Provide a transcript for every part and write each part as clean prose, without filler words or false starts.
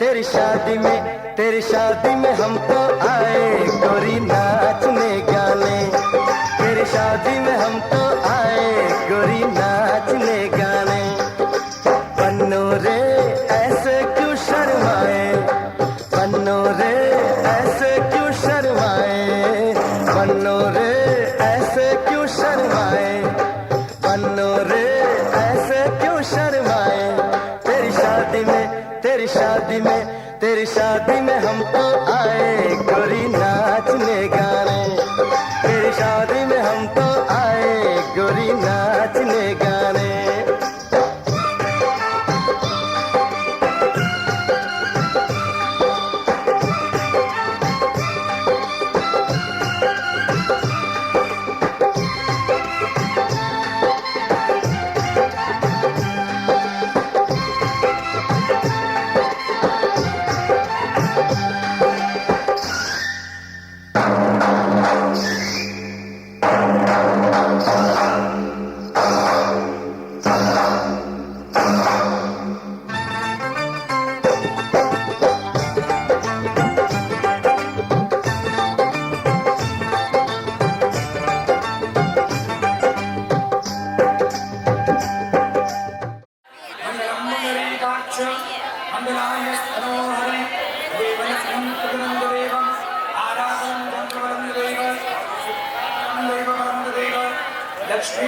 तेरी शादी में हम तो आए गोरी नाचने गाने। तेरी शादी में हम तो आए गोरी नाचने गाने। पन्नो रे ऐसे क्यों शर्माए, पन्नो रे ऐसे क्यों शर्माए, पन्नो रे ऐसे क्यों शर्माए, पन्नो रे ऐसे क्यों शर्माए। तेरी शादी में, तेरी शादी में, तेरी शादी में हम तो आए गोरी नाचने गाने। तेरी शादी में हम तो आए गोरी नाचने गाने। लक्ष्मी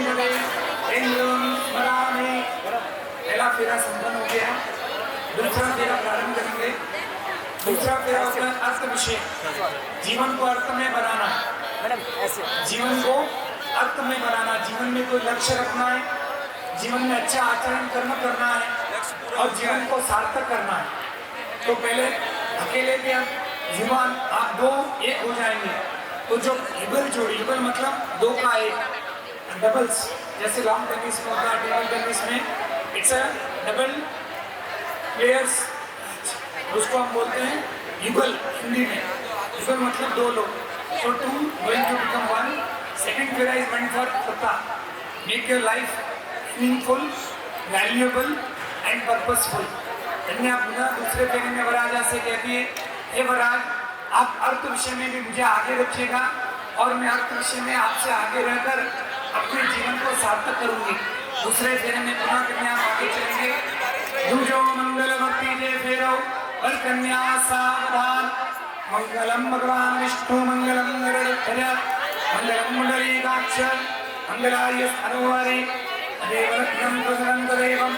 पहला फेरा संपन्न हो गया, दूसरा फेरा प्रारंभ करेंगे। दूसरा फेरा होता है अर्थ विषय, जीवन को अर्थ में बनाना, जीवन को अर्थ में बनाना, जीवन में कोई लक्ष्य रखना है, जीवन में अच्छा आचरण कर्म करना है और जीवन को सार्थक करना है। तो पहले अकेले के युवान आप दो एक हो जाएंगे, तो जो युगल जोड़ी, युगल मतलब दो का एक, डबल्स जैसे लॉन्ग टेनिस में होता है, टेबल टेनिस में इट्स अ डबल प्लेयर्स, उसको हम बोलते हैं युगल हिंदी में। युगल मतलब दो लोग, so two going to become one. Second फेरा is meant for पता, make your life meaningful, valuable and purposeful. कन्या पुनः दूसरे फेरे में वरराजा से कहती है, हे वरराज आप अर्थ विषय में भी मुझे आगे रखिएगा और मैं अर्थ विषय में आपसे आगे रहकर अपने जीवन को सार्थक करूंगी। दूसरे फेरे में पुनः कन्या आगे चलेंगे। दूजो मंगल भक्ति जय फेरो और कन्या सावधान। मंगलम भगवान विष्णु मंगलम गरुड़ध्वज मंगलम पुंडरीकाक्ष मंगलाय स्तनोहरि देवरत्नम प्रसन्नं देवम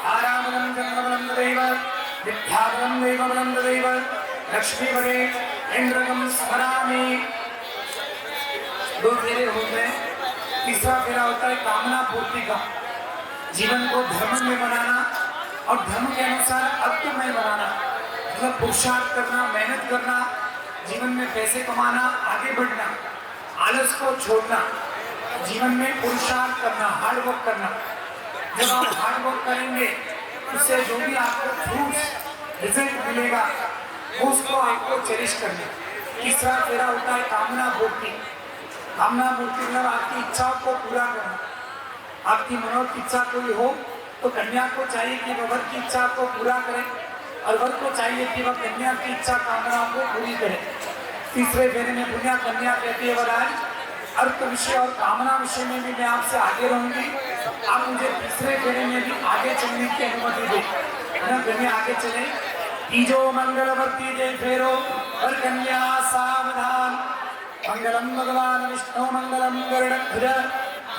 आरामनं जन्मबलं देव विद्याबलं देवबलं देव लक्ष्मीपदे इंद्रकं स्मरामि। दो फेरे हो गए, तीसरा फेरा होता है कामना पूर्ति का, जीवन को धर्म में बनाना और धर्म के अनुसार अर्थ में बनाना, मतलब पुरुषार्थ करना, मेहनत करना, जीवन में पैसे कमाना, आगे बढ़ना, आलस को छोड़ना, जीवन में पुरुषार्थ करना, हार्ड वर्क करना। जब आप हार्ड वर्क करेंगे उससे जो भी आपको फ्रूट्स रिजल्ट मिलेगा उसको आपको चेरिश करना। तीसरा फेरा होता है कामना पूर्ति। कामना पूर्ति मतलब आपकी इच्छाओं को पूरा करना। आपकी मनोरथ इच्छा कोई हो तो कन्या को चाहिए कि वह वर की इच्छा को पूरा करे और वर को चाहिए कि वह कन्या की इच्छा कामना को पूरी करे। तीसरे फेरे में पुण्या कन्या कहती है, वरराज अर्थ विषय और कामना विषय में भी मैं आपसे आगे रहूंगी, आप मुझे तीसरे फेरे में भी आगे चलने की अनुमति दे। कन्या आगे चले। तीजो मंगलवर्ती जय फेरो और कन्या सावधान। मंगलम भगवान विष्णु मंगलम गरुड़ध्वज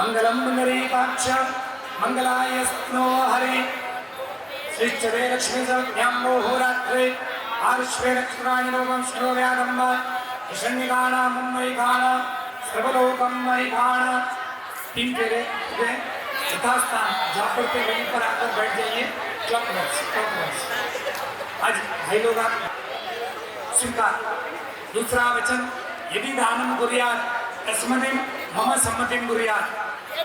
मंगलम पुंडरीकाक्ष मंगलाय स्तनोहरि। श्रीचरे लक्ष्मी सर्वज्ञां होरात्रे आरुष्वे लक्ष्मीवाणिरूपं श्रोव्यादम्ब ईशन्यगाना मुम्बईगाना सर्वलोकं मयिगाना। तीन फेरे यथास्थान जहाँ पर थे वहीं पर आकर बैठ जाइए। क्लॉकवाइज आज भाई लोग आप स्वीकार। दूसरा वचन, यदि दानम कुर्यात् तस्मदिं मम सम्मतिं कुर्यात्।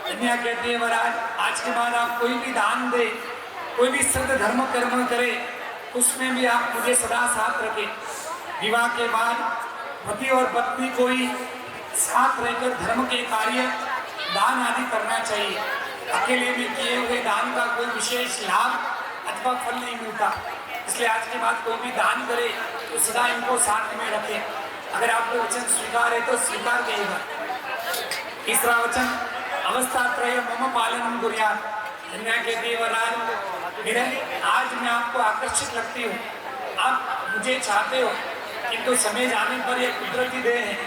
कन्या कहती है, वरराज आज के बाद आप कोई भी दान दे, कोई भी श्रद्ध धर्म कर्म करे, उसमें भी आप मुझे सदा साथ रखें। विवाह के बाद पति और पत्नी को ही साथ रहकर धर्म के कार्य दान आदि करना चाहिए। अकेले में किए हुए दान का कोई विशेष लाभ अथवा फल नहीं मिलता। इसलिए आज के बाद कोई भी दान करे तो सदा इनको साथ में रखे। अगर आपको वचन स्वीकार है तो स्वीकार करिएगा। तीसरा वचन, अवस्थात्रय मम पालनम कुर्यात्। कन्या कहती है वरराज मेरे आज मैं आपको आकर्षित लगती हूँ, आप मुझे चाहते हो, किंतु समय जाने पर यह कुदरती देह है,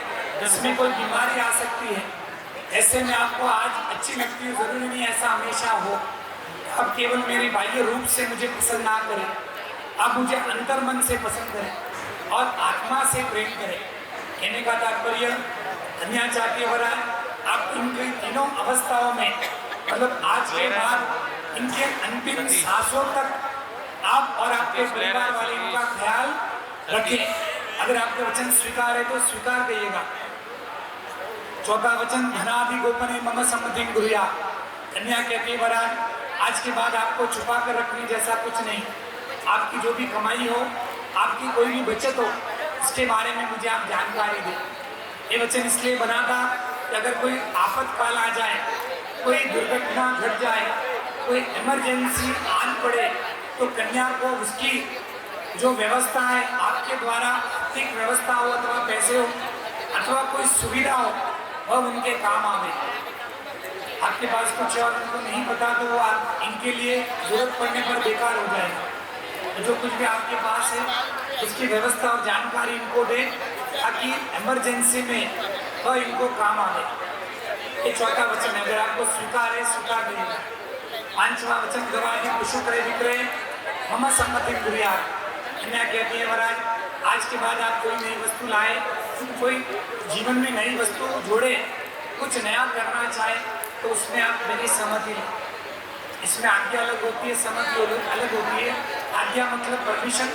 जिसमें कोई बीमारी आ सकती है। ऐसे में आपको आज अच्छी लगती हूँ, जरूरी नहीं ऐसा हमेशा हो। आप केवल मेरे बाह्य रूप से मुझे पसंद ना करें, आप मुझे अंतर मन से पसंद करें और आत्मा से प्रेम करें। कहने का तात्पर्य कन्या चाहती है वरराज आप इनकी तीनों अवस्थाओं में, मतलब आज के बाद इनके अंतिम सांसों तक आप और आपके परिवार वाले इनका ख्याल रखें। अगर आपके वचन स्वीकार है तो स्वीकार करिएगा। चौथा वचन, धनादि गोपने मम सम्मति कुर्यात्। कन्या कहती है वरराज आज के बाद आपको छुपा कर रखने जैसा कुछ नहीं, आपकी जो भी कमाई हो, आपकी कोई भी बचत हो, उसके बारे में मुझे आप जानकारी दें। ये वचन इसलिए बना था कि अगर कोई आफतकाल आ जाए, कोई दुर्घटना घट जाए, कोई इमरजेंसी आन पड़े, तो कन्या को उसकी जो व्यवस्था है आपके द्वारा, आर्थिक व्यवस्था हो अथवा पैसे हो अथवा कोई सुविधा हो, वह उनके काम आवे। आपके पास कुछ और उनको नहीं पता तो वो इनके लिए जरूरत पड़ने पर बेकार हो जाएगा। तो जो कुछ भी आपके पास है उसकी व्यवस्था और जानकारी इनको दे, ताकि इमरजेंसी में वह इनको काम आवे। ये चौथा वचन है, अगर आपको स्वीकार है स्वीकार करिएगा। पांचवा वचन, गवादि पशु क्रय विक्रय मम सम्मति कुर्यात्। कन्या कहती है वरराज आज के बाद आप कोई नई वस्तु लाए, कोई जीवन में नई वस्तु जोड़े, कुछ नया करना चाहे तो उसमें आप मेरी सहमति लें। इसमें आज्ञा अलग होती है, सहमति अलग होती है। आज्ञा मतलब परमिशन,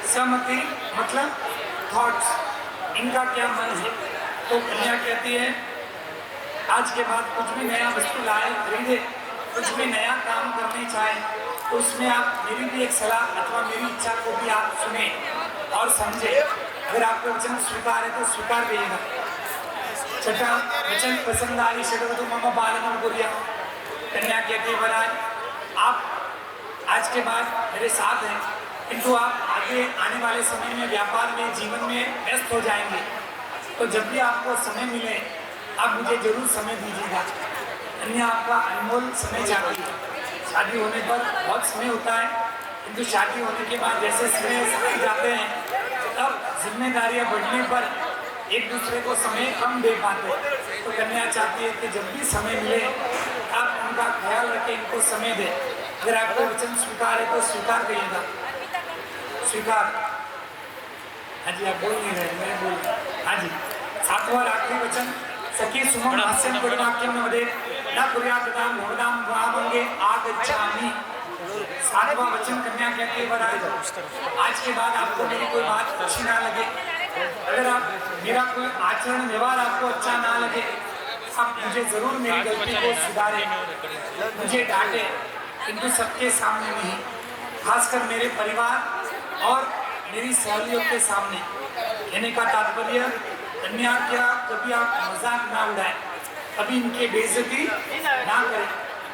सहमति मतलब थॉट्स, इनका क्या मन है। तो कन्या कहती है आज के बाद कुछ भी नया वस्तु लाए, खरीदे, कुछ भी नया काम करने चाहे तो उसमें आप मेरी भी एक सलाह अथवा मेरी इच्छा को भी आप सुने और समझे। अगर आपको वचन स्वीकार है तो स्वीकार करिएगा। छठा वचन, पसंद आई षडवतु मम पालनम कुर्यात्। कन्या कहती है वरराज आप आज के बाद मेरे साथ हैं, किंतु आप आगे आने वाले समय में व्यापार में, जीवन में व्यस्त हो जाएंगे, तो जब भी आपको समय मिले आप मुझे जरूर समय दीजिएगा। कन्या आपका अनमोल समय चाहती है। शादी होने पर बहुत समय होता है, किंतु शादी होने के बाद जैसे समय जाते हैं, तब जिम्मेदारियां बढ़ने पर एक दूसरे को समय कम दे पाते। तो कन्या चाहती है कि जब भी समय मिले आप उनका ख्याल रखें, इनको समय दें। अगर आपको वचन स्वीकार है तो स्वीकार करिएगा। स्वीकार। हाँ जी, आप बोल नहीं रहे, मैं बोल रहा हूँ। हाँ जी। सातवां आखिरी वचन, सखी सुमम हास्यम परिवाक्यम न वदे न कुर्यात् दाम भवदाम भावंगे आगच्छामि। सातवां वचन, कन्या कहती है वरराज आज के बाद आपको मेरी कोई बात अच्छी ना लगे, अगर आप मेरा कोई आचरण व्यवहार आपको अच्छा ना लगे, आप मुझे जरूर मेरी गलती को सुधारें, मुझे डांटे, किंतु सबके सामने नहीं, खासकर मेरे परिवार और मेरी सहेलियों के सामने। कहने का तात्पर्य कन्या क्या कभी आप मजाक ना उड़ाएं, कभी इनके बेइज्जती ना करें।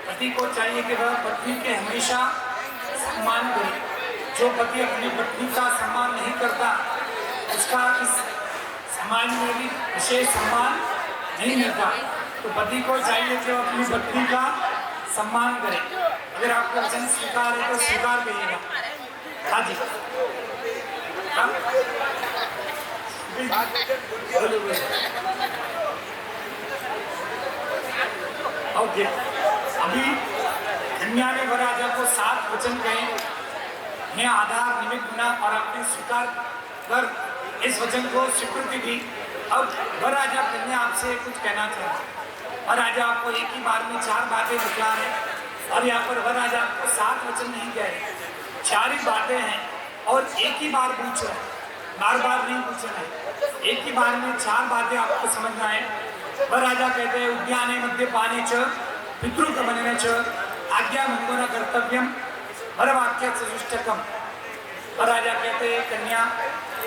पति को चाहिए कि वह पत्नी के हमेशा सम्मान करे। जो पति अपनी पत्नी का सम्मान नहीं करता उसका इस समाज में भी विशेष सम्मान नहीं मिलता। तो पति को चाहिए कि वह अपनी पत्नी का सम्मान करे। अगर आपको वचन स्वीकार है तो स्वीकार करिएगा। हाँ जी, ओके। अभी कन्या ने वरराजा को 7 वचन कहे, मैं आधार निमित्त बना और आपने स्वीकार कर इस वचन को स्वीकृति दी। अब वरराजा कन्या आपसे कुछ कहना चाहता। वरराजा आपको एक ही बार में 4 बातें बतला रहे हैं और यहाँ पर वरराजा आपको 7 वचन नहीं कह रहे, 4 ही बातें हैं और एक ही बार पूछ रहे हैं, बार बार नहीं पूछ रहे हैं। एक ही बार में 4 बातें आपको समझना है। वरराजा कहते हैं उद्याने मद्यपाने च पितृगमने च आज्ञा भंगो न कर्तव्यम वरवाक्य सजुष्टकम। वरराजा कहते हैं कन्या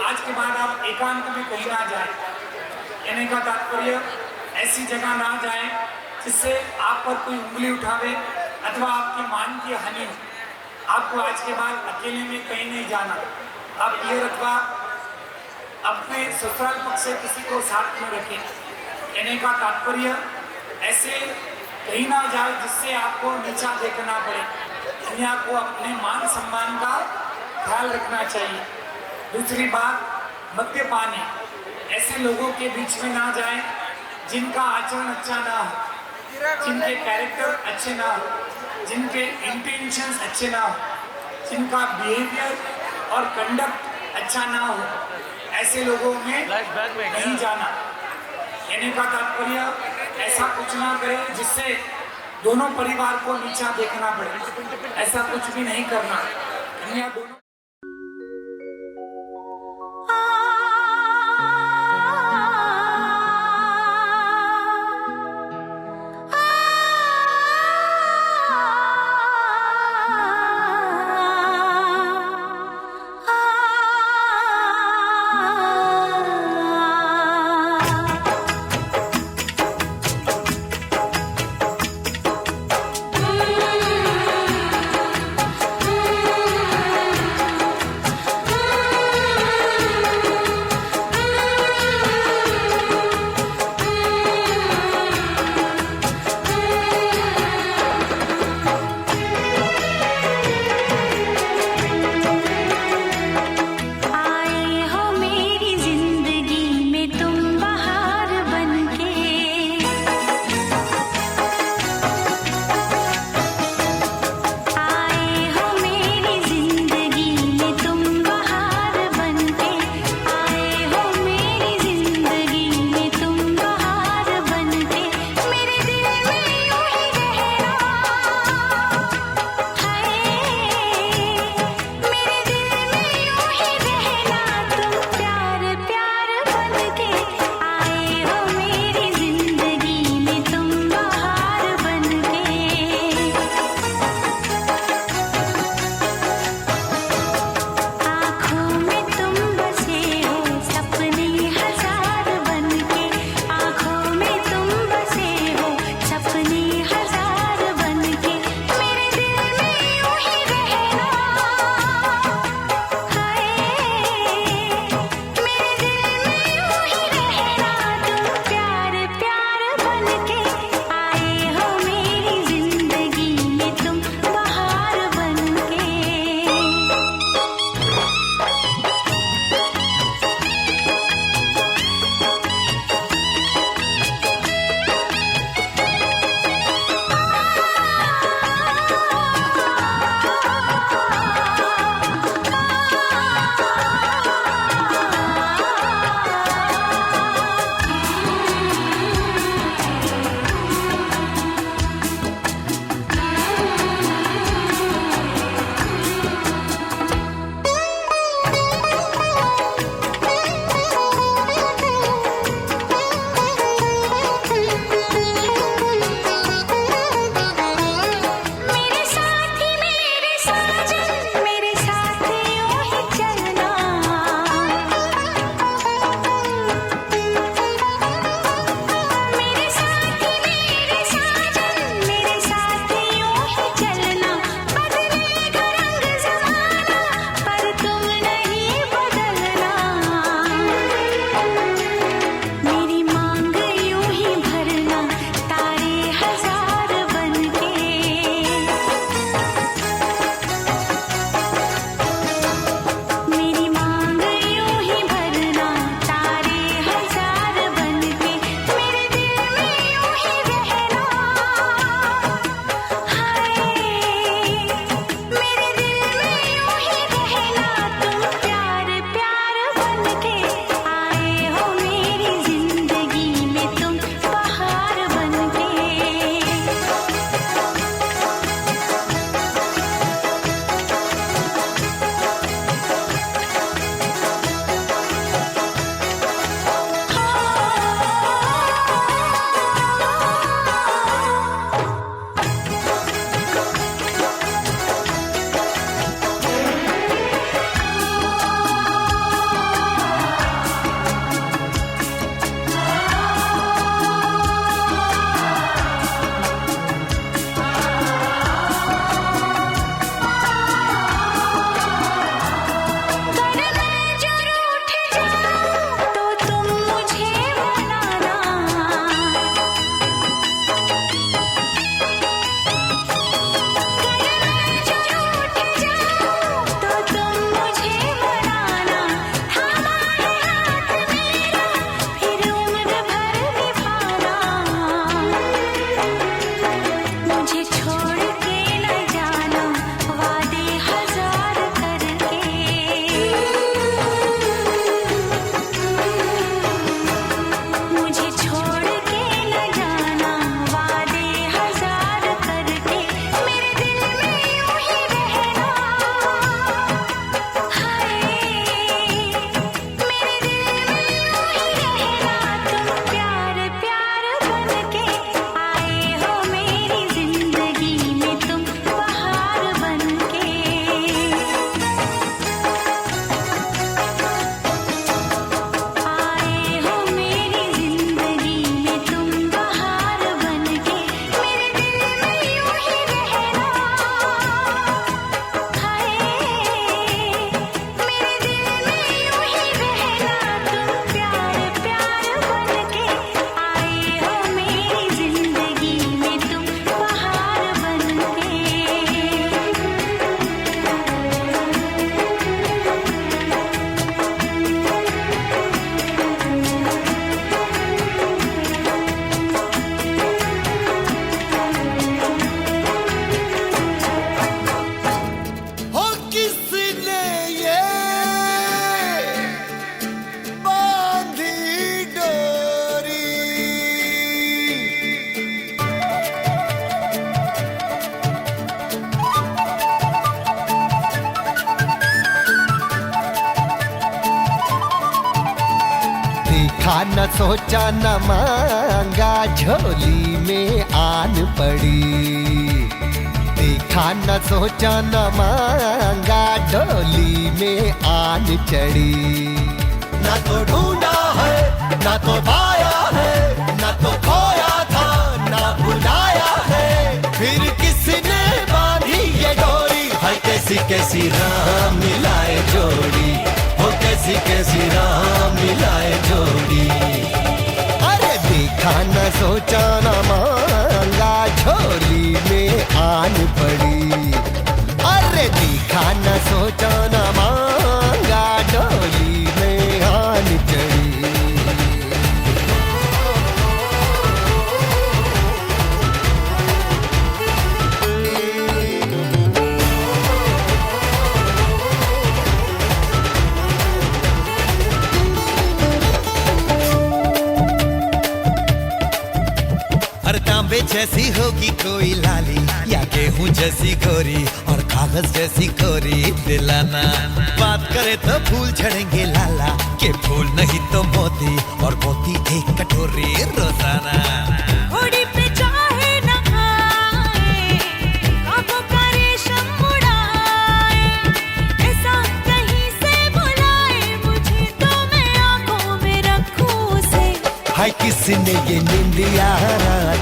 आज के बाद आप एकांत में कहीं ना जाए। कहने का तात्पर्य ऐसी जगह ना जाए जिससे आप पर कोई उंगली उठावे अथवा आपके मान की हानि हो। आपको आज के बाद अकेले में कहीं नहीं जाना। आप ये अथवा अपने ससुराल पक्ष से किसी को साथ में रखें। कहने का तात्पर्य ऐसे कहीं ना जाए जिससे आपको नीचा देखना पड़े। दुनिया को अपने मान सम्मान का ख्याल रखना चाहिए। दूसरी बात, मद्यपान है, ऐसे लोगों के बीच में ना जाए जिनका आचरण अच्छा ना हो, जिनके कैरेक्टर अच्छे ना हो, जिनके इंटेंशंस अच्छे ना हो, जिनका बिहेवियर और कंडक्ट अच्छा ना हो, ऐसे लोगों में नहीं जाना। कहने का तात्पर्य ऐसा कुछ ना करें जिससे दोनों परिवार को नीचा देखना पड़े। ऐसा कुछ भी नहीं करना। कन्या दोनों न सोचा न मांगा, झोली में आन पड़ी। देखा न सोचा न मांगा, डोली में आन चढ़ी। ना तो ढूंढा है, ना तो पाया है, ना तो खोया था, ना बुलाया है, फिर किसने बांधी ये डोरी। है कैसी कैसी राह मिलाए जोड़ी, हो कैसी कैसी राह मिलाए जोड़ी। अरे देखा न सोचा न मांगा, झोली में आन पड़ी। अरे देखा न सोचा न मांगा, डोली में आन चढ़ी। तांबे जैसी होगी कोई लाली, या गेहूं जैसी गोरी और कागज जैसी कोरी दिलाना। बात करे तो फूल झड़ेंगे लाला, के फूल नहीं तो मोती, और मोती एक कटोरी रोजाना। घोड़ी पे चाहे न आए, आंखों का रेशम उड़ाए, ऐसा कहीं से बुलाए मुझे तो मैं आंखों में रखूं उसे। हाय किसने ये निंदिया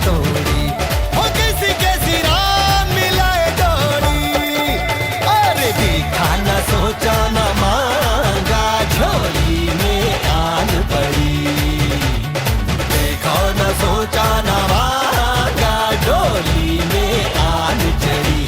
तोड़ी, हो कैसी कैसी राह मिलाए जोड़ी। अरे देखा न सोचा न मांगा, झोली में आन पड़ी। देखा न सोचा न मांगा, डोली में आन चढ़ी।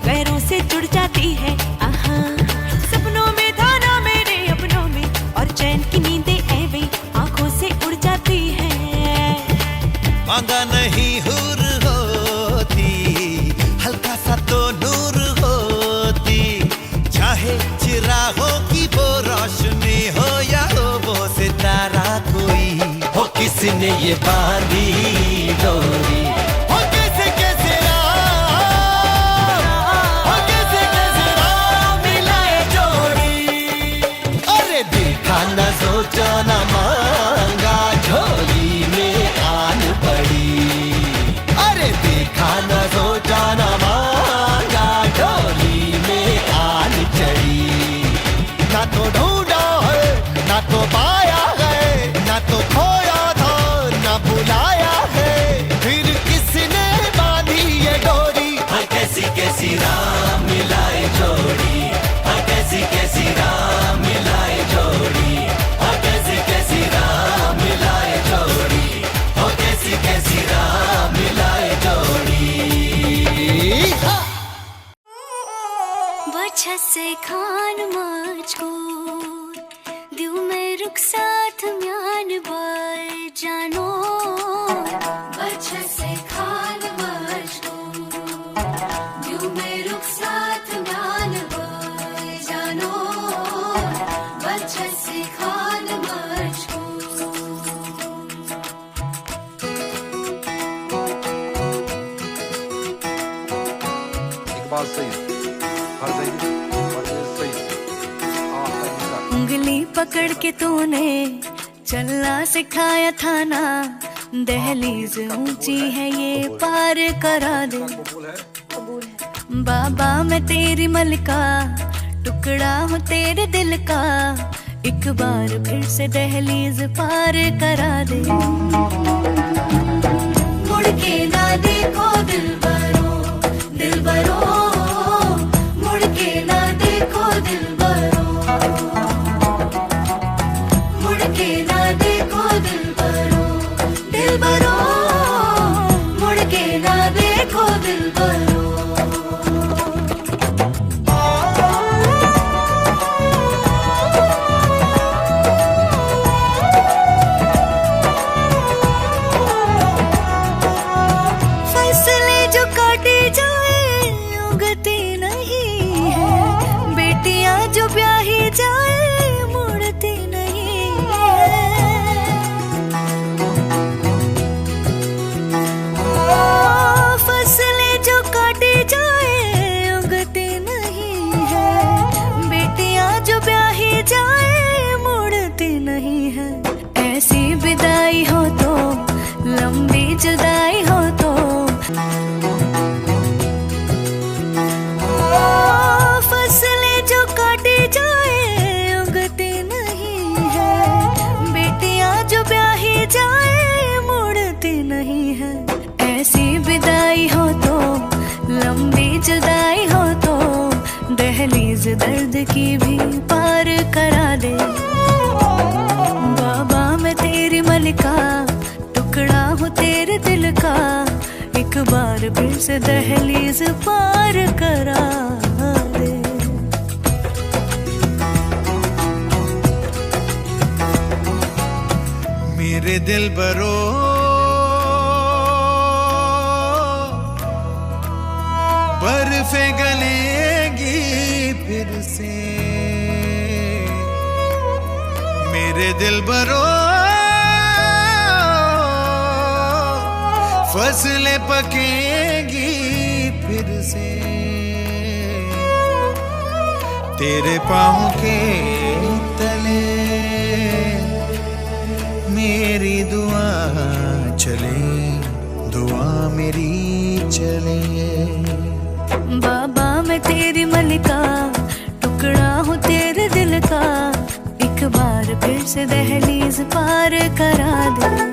पैरों से जुड़ जाती है, आहा। सपनों में धाना मेरे अपनों में, और चैन की नींदें ऐवे आंखों से उड़ जाती है। मांगा नहीं हूर होती, हल्का सा तो नूर होती। चाहे चिरागों की वो रोशनी हो, या हो वो सितारा कोई। हो किसने ये बांधी डोरी, हो कैसे कैसे न सोचा न मांगा, झोली में आन पड़ी। अरे देखा न सोचा न मांगा, झोली में आन चढ़ी। ना तो ढूंढा है, ना तो पाया है, ना तो खोया था, ना बुलाया है, फिर किसने बांधी ये डोरी। है कैसी कैसी राह मिलाए जोड़ी, है कैसी कैसी राह मिलाए जोड़ी। कैसी राह मिलाए जोड़ी, हो कैसी कैसी राह मिलाए जोड़ी। वजह से खान मुझको दिल में रुक साथ म्यान बार जानो। वजह से खान मुझको दिल में रुक साथ म्यान बार जानो। वजह से खान मुझको। इकबाल सही, हर सही, सही। उंगली पकड़ के तूने चलना सिखाया था ना, दहलीज ऊंची है ये पार करा दे। बाबा मैं तेरी मलका, टुकड़ा हूँ तेरे दिल का, एक बार फिर से दहलीज पार करा दे। मुड़ के ना देखो दिलबरो, दिलबरो, मुड़ के ना देखो दिलबरो, मुड़ के ना देखो दिलबरो, दिलबरो, मुड़ के ना देखो दिलबरो। विदाई हो तो, लंबी जुदाई हो तो, फसलें जो काटी जाए उगती नहीं है, बेटियां जो ब्याही जाए मुड़ती नहीं है। ऐसी विदाई हो तो, लंबी जुदाई हो तो, दहलीज दर्द की भी पार करा दे। बाबा मैं तेरी मलिका, टुकड़ा हूँ तेरे दिल का, एक बार फिर से दहलीज पार करा दे। मेरे दिल बरो बर्फे गलेगी फिर से, मेरे दिल बरो फसलें पकेगी फिर से, तेरे पाँव के तले मेरी दुआ चले, दुआ मेरी चले। बाबा मैं तेरी मलिका, टुकड़ा हूँ तेरे दिल का, एक बार फिर से दहलीज पार करा दे।